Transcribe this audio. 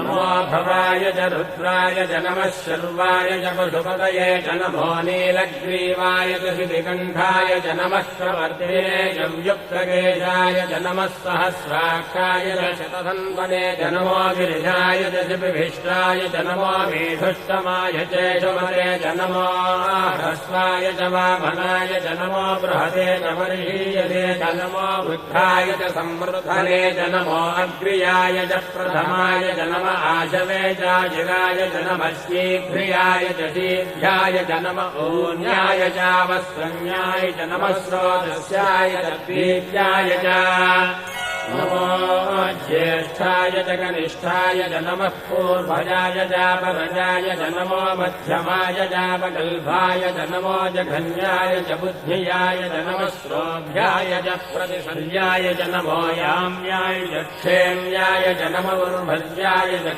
नमो भवाय च रुद्राय च नमः शर्वाय च पशुपतये च नमो नीलग्रीवाय च शितिकण्ठाय च नमः प्रवर्तिने च व्युक्तकेशाय च नमः सहस्राक्षाय च शतधन्वने च नमो गिरिजाय च शिपिभिष्टाय च नमो मेधुष्टमाय चेशमते च नमो ह्रस्वाय च वामनाय च नमो बृहते च वर्षीयते च नमो वृद्धाय च संवृद्धने च नमो अग्र्याय च प्रथमाय च नमो आशवे चाजिराय च नमः शीघ्रियाय च शीघ्राय च नमः ऊन्याय चावस्रन्याय च नमः स्रोतस्याय च द्वीत्याय च नमो ज्येष्ठाय च कनिष्ठाय च नमः पूर्वजाय चापरजाय च नमो मध्यमाय चापगल्भाय च नमो जघन्याय च बुद्धियाय च नमः श्रोभ्याय च प्रतिशल्याय च नमो याम्याय च क्षेम्याय च नमो उर्भज्याय च